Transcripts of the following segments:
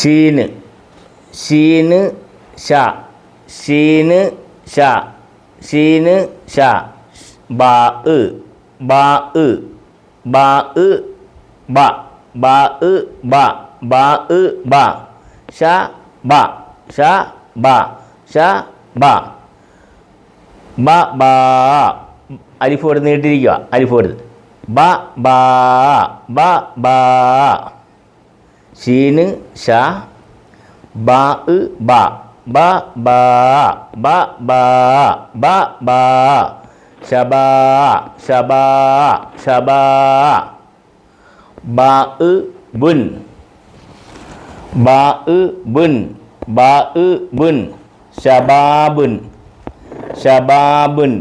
ഷീന് ഷീന് ഷ ഷീന് ഷ ഷീന് ഷ ബാ ബാ ബാ ബ ബാ ബ ബാ ബ ഷ ബ ഷ ബ ഷ ബ ബ ബാ അലിഫ് എടുത്ത് നീട്ടിരിക്കുക അലിഫ് എടുത്ത് ബ ബാ ബ ബാ ഷീന് ഷ ബ ബ ബ ബാ ബ ബാ ബ ബാ ഷബാ ഷബാ ഷബാ ബ ബുൻ ബ ബുൻ ബ ബുൻ ഷബാബുൻ ഷബാബുൻ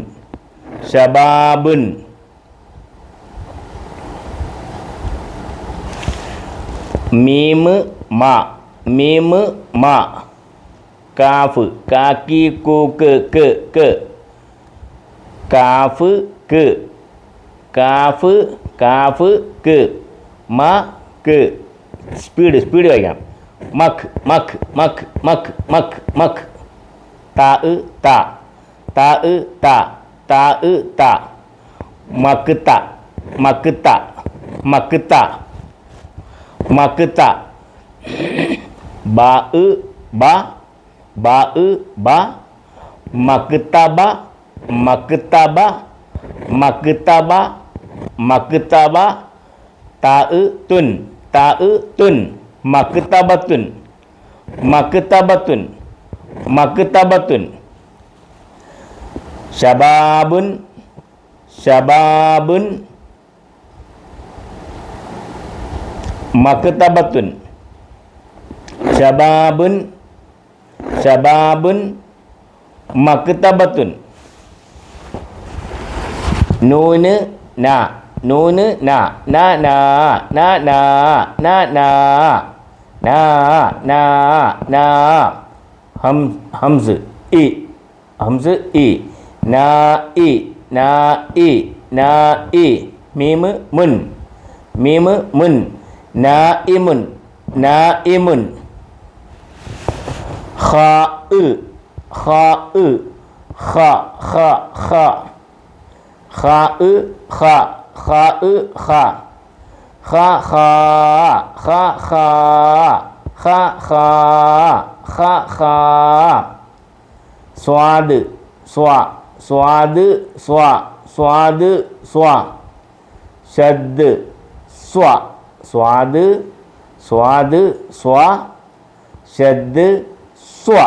ഷബാബുൻ മീമ് മ മീമ് മ കാഫ് കാക്കി കൂക്ക് ക്ക് കാഫ് ക്ക് കാഫ് കാഫ് ക്ക് മ ക്ക് സ്പീഡ് വായിക്കാം മഖ് മഖ് മഖ് മഖ് മഖ് മഖ് ത ത ത ത ത ത മഖ് ത മഖ് ത മഖ് ത മഖ് ത ബ ബ ബ ബ മക്തബ മക്തബ മക്തബ മക്തബ തുൻ തുൻ മക്തബത്തുൻ മക്തബത്തുൻ മക്തബത്തുൻ ശബാബുൻ ശബാബുൻ മക്തബത്തുൻ ശബാബുൻ ശബാബുൻ മക്തബത്തുൻ നൂന് ന നൂന് ന ന ന ന ന ന ന ന ന ന ഹംസ് ഇ ഹംസ് ഇ ന ഇ ന ഇ ന ഇ മീമ് മുൻ മീമ് മുൻ നായിമുൻ നായിമുൻ ഖ ഖ ഖ ഖ ഖ ഖ ഖ ഖ ഖ ഖ ഖ ഖ ഖ ഖ ഖ ഖ ഖ സ്വാദ് സ്വ സ്വാദ് സ്വ സ്വാദ് സ്വ ശദ് സ്വ സ്വാദ് സ്വാദ് സ്വ ശദ് സ്വ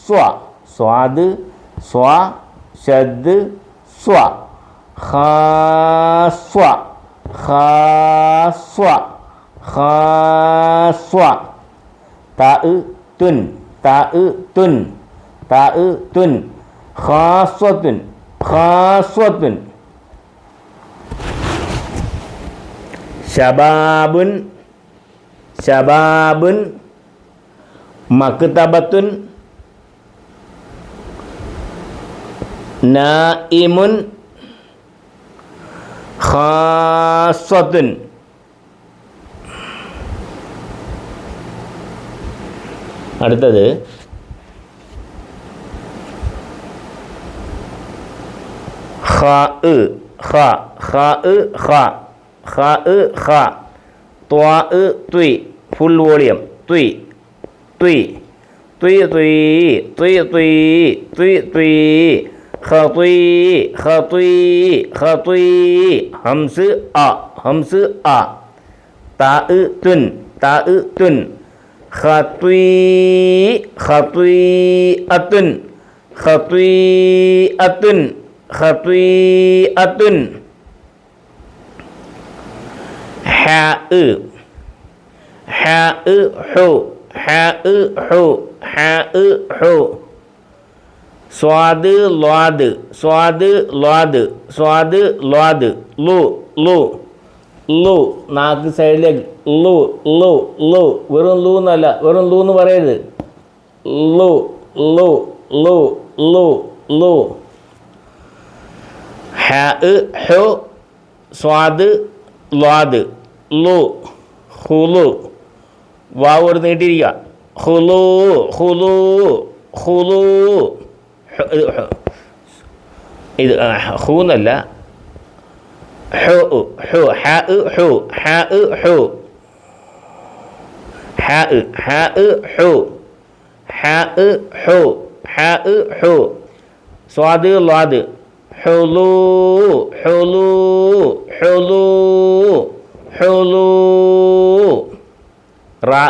സ്വ സ്വാദ് സ്വ ശദ് സ്വ ഖാസ്വ ഖാസ്വ ഖാസ്വ തുൻ തുൻ തുൻ ഖാസ്വത്തുൻ ഖാസ്വത്തുൻ ശബാബുൻ ശബാബുൻ മക്തബത്തുൻ നായിമുൻ ഖാസ്വത്തുൻ അടുത്തത് ഖ ഖ ഖ ഖ ഖ ഖ ത്വാ ത്വി ഫുൾ വോളിയം ത്വി ത്വി ത്വി ത്വി ത്വി ത്വി ത്വി ത്വി ഖത്വി ഖത്വി ഖത്വി ഹംസ് അ ഹംസ് അ താ തുൻ താ തുൻ ഖത്വി ഖത്വി അതുൻ ഖത്വി അതുൻ ഖത്വി അതുൻ ഹ ഹ ഹു ഹ ഹു ഹ ഹു സ്വാദ് ലാദ് സ്വാദ് ലാദ് സ്വാദ് ലാദ് ലു ലു ലു നാക്ക് സൈഡിലേക്ക് ലു ലു ലു വെറും ലു എന്നല്ല വെറും ലു എന്ന് പറയരുത് ലു ലു ലു ലു ലു ഹ ഹു സ്വാദ് ലാദ് ലു ഹുലു വാവ് ഒരു നീട്ടിയിരിക്കുക. ഹുലൂ ഹുലൂ ഹുലൂ. ഇത് ഹു എന്നല്ല, ഹു ഹു ഹ ഹു ഹ ഹു ഹ ഹ ഹു ഹ ഹു ഹ ഹു. സ്വാദ് ലാദ് ഹുലൂ ഹുലൂ ഹുലൂ ഹുലൂ. റാ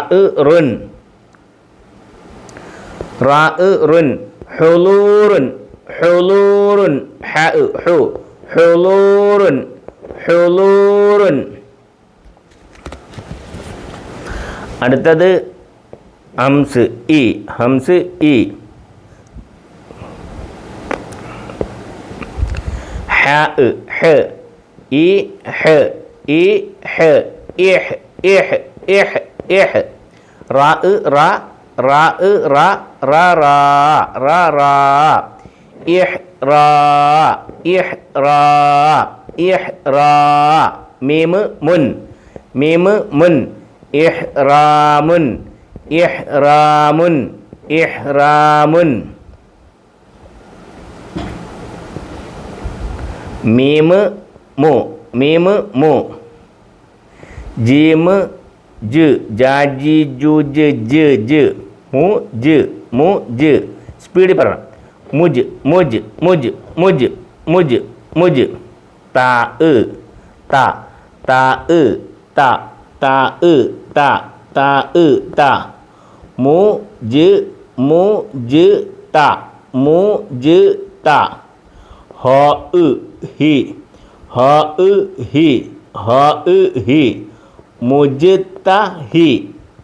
റുൻ റാ റുൻ ഹുലൂറുൻ ഹുലൂറുൻ ഹ ഹു ഹുലൂറുൻ ഹുലൂറുൻ. അടുത്തത് ഹംസ് ഇ ഹംസ് ഇ. ഹ ഹ ഇ ഹ ഇ ഹ ഇഹ് ഇഹ് ഇഹ് ഇഹ്. റാ റാ റാ റാ റാ റാ റാ റാ. ഇഹ് റാ ഇഹ് റാ ഇഹ് റാ. മീമ് മുൻ മീമ് മുൻ. ഇഹ്റാമുൻ ഇഹ്റാമുൻ ഇഹ്റാമുൻ. മീമ് മു മീമ് മു. ജീമ് ജ് ജാജി ജു ജ് ജ് ജ്. മു ജ് മു ജ്. സ്പീഡിൽ പറയണം. മുജ് മുജ് മുജ് മുജ് മുജ് മുജ്. താ താ താ താ താ താ താ താ. മു ജ് മു ജ് താ മു ജ് താ. ഹ ഹി ഹ ഹി ഹ ഹി. മുജ്തഹി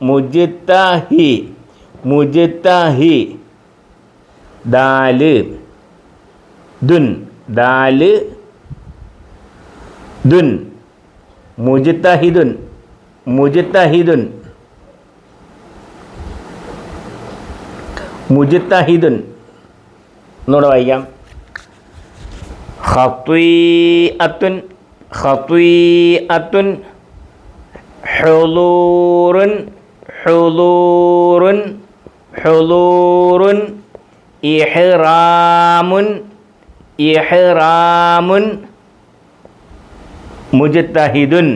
മുജ്തഹി മുജ്തഹി. ദാല് ദുൻ ദാല് ദുൻ. മുജ്തഹിദുൻ മുജ്തഹിദുൻ മുജ്തഹിദുൻ. ഒന്നുകൂടെ വായിക്കാം. ഖത്വീഅത്തുൻ ഖത്വീഅത്തുൻ ഹുളൂറുൻ ഹുളൂറുൻ ഹുളൂറുൻ. ഇഹ്റാമുൻ ഇഹ്റാമുൻ. മുജ്തഹിദുൻ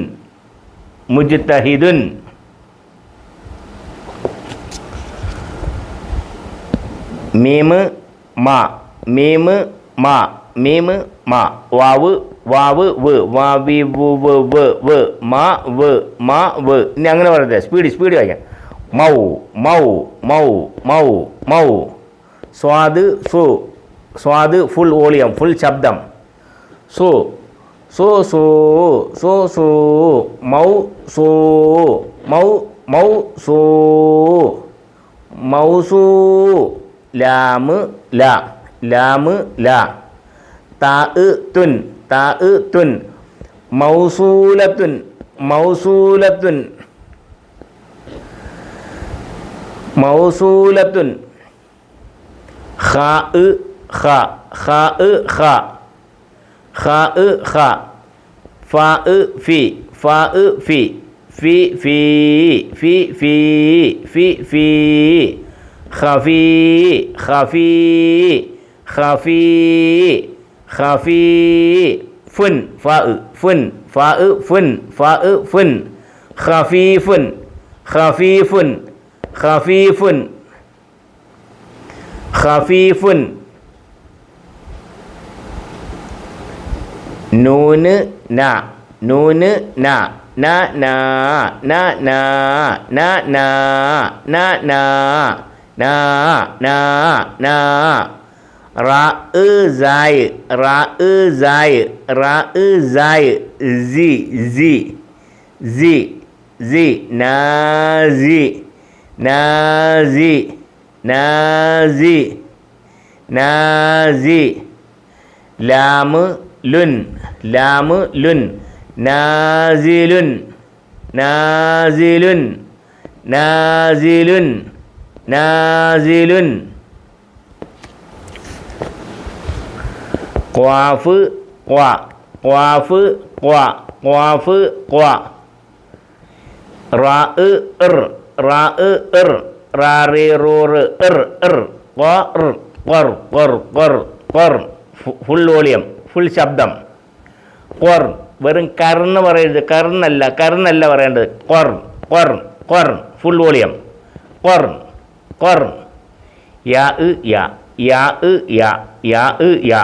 മുജ്തഹിദുൻ. മീമ് മാ മീമ് മാ മീമ് മാ. വാവ് വാവ് വ് വാവി വ് വ് വ് വ് മാ വ് മാ വ്. ഇനി അങ്ങനെ പറയട്ടെ, സ്പീഡ് വായിക്കാം. മൗ മൗ മൗ മൗ മൗ. സ്വാദ് സു സ്വാദ് ഫുൾ വോളിയം ഫുൾ ശബ്ദം. സു സു സു സു സു. മൗ സു മൗ മൗ സു മൗസൂ. ലാമ് ലാ ലാമ് ലാ. താ തുൻ താ തുൻ. മൗസൂലത്തുൻ മൗസൂലത്തുൻ മൗസൂലത്തുൻ. ഖാ ഖ ഖാ ഖ ഖാ ഖ. ഫാ ഫി ഫാ ഫി ഫി ഫീ ഫി ഫീ ഫി ഫീ. ഖഫീ ഖഫീ ഖഫീ ഖഫീ. ഫുൻ ഫാ ഫുൻ ഫാ ഫുൻ ഫാ ഫുൻ. ഖഫീഫുൻ ഖഫീഫുൻ ഖഫീഫുൻ ഖഫീഫുൻ. നൂന് ന നൂന് ന ന ന ന ന ന ന ന ന ന ന ന. റാ സായ് റാ സായ് റാ സായ്. സി സി സി സി. നാസി നാസി നാസി നാസി. ലാമ് ലുൻ ലാമ് ലുൻ. നാസിലുൻ നാസിലുൻ നാസിലുൻ നാസിലുൻ. ഖാഫ് ഖ ഖാഫ് ഖ ഖാഫ് ഖ. റാ ഇർ റാ ഇർ റാറി റൂറ് ഇർ ഇർ ഖർ ഖർ ഖർ ഖർ ഖർ ഫുൾ വോളിയം ഫുൾ ശബ്ദം ഖർ വെറും കർന്ന് പറയരുത് കർന്നല്ല പറയേണ്ടത് ഖർ ഖർ ഖർ ഫുൾ വോളിയം ഖർ ഖർ യാ യാ യാ യാ യാ യാ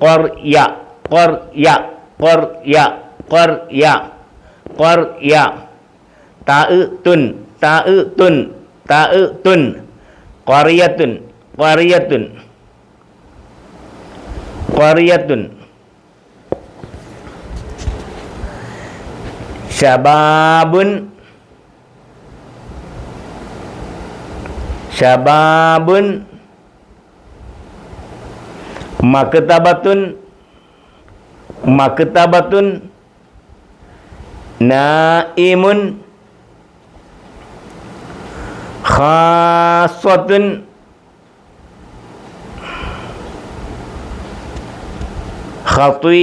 ഖർ യാ ഖർ യാ ഖർ യാ ഖർ യാ ഖർ യാ താ തുൻ താ തുൻ താ തുൻ ഖറിയത്തുൻ ഖറിയത്തുൻ ഖറിയത്തുൻ ശബാബുൻ ശബാബുൻ മക്തബത്തുൻ മക്തബത്തുൻ നായിമുൻ ഖാസ്വത്തുൻ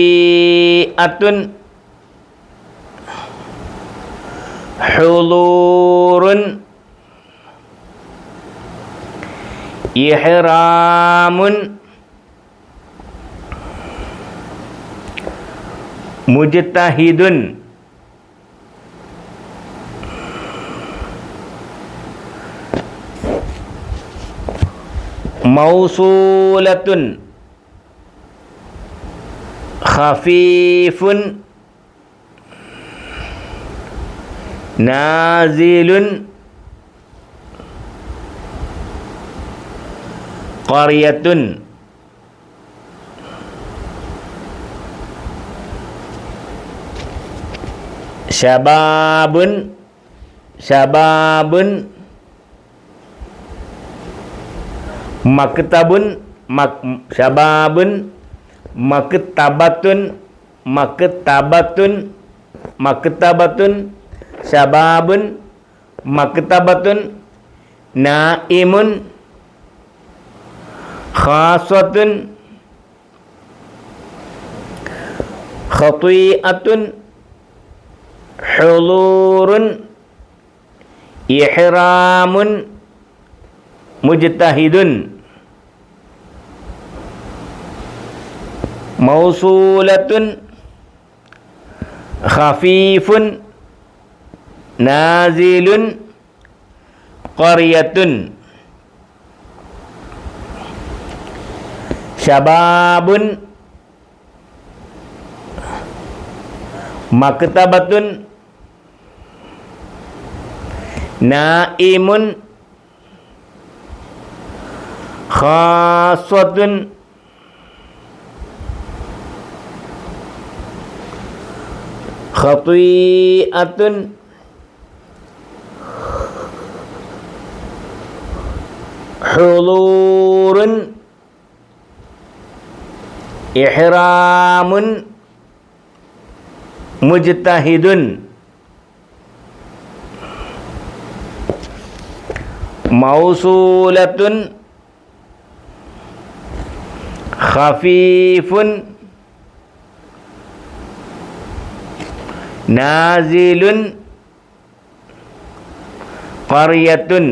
ഖതീഅത്തുൻ ഹുളൂറുൻ ഇഹ്റാമുൻ മുജ്തഹിദുൻ മൗസൂലത്തുൻ ഖഫീഫുൻ നാസിലുൻ ഖറിയത്തുൻ ശബാബുൻ ശബാബുൻ മക്തബുൻ ശബാബുൻ മക്തബത്തുൻ മക്തബത്തുൻ മക്തബത്തുൻ ശബാബുൻ മക്തബത്തുൻ നായിമുൻ ഖാസ്വത്തുൻ ഖതീഅത്തുൻ ഹുളൂറുൻ ഇഹ്റാമുൻ മുജ്തഹിദുൻ മൗസൂലത്തുൻ ഖഫീഫുൻ നാസിലുൻ ഖറിയത്തുൻ ശബാബുൻ മക്തബത്തുൻ നായിമുൻ ഖാസ്വത്തുൻ ഖതീഅത്തുൻ ഹുളൂറുൻ ഇഹ്റാമുൻ മുജ്തഹിദുൻ മൗസൂലത്തുൻ ഖഫീഫുൻ നാസിലുൻ ഖറിയത്തുൻ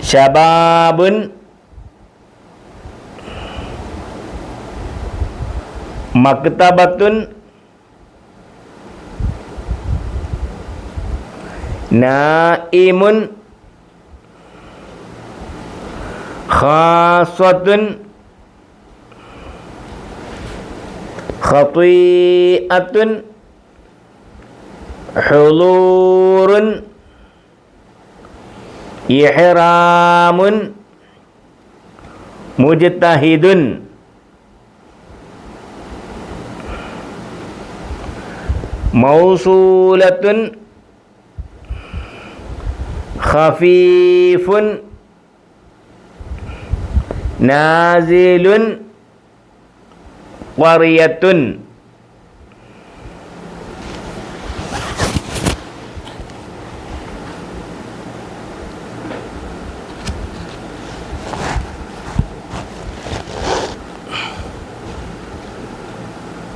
ശബാബുൻ മക്തബത്തുൻ നായിമുൻ ഖാസ്വത്തുൻ ഖതീഅത്തുൻ ഹുളൂറുൻ ഇഹ്റാമുൻ മുജ്തഹിദുൻ മൗസൂലത്തുൻ ഖഫീഫുൻ നാസിലുൻ ഖറിയത്തുൻ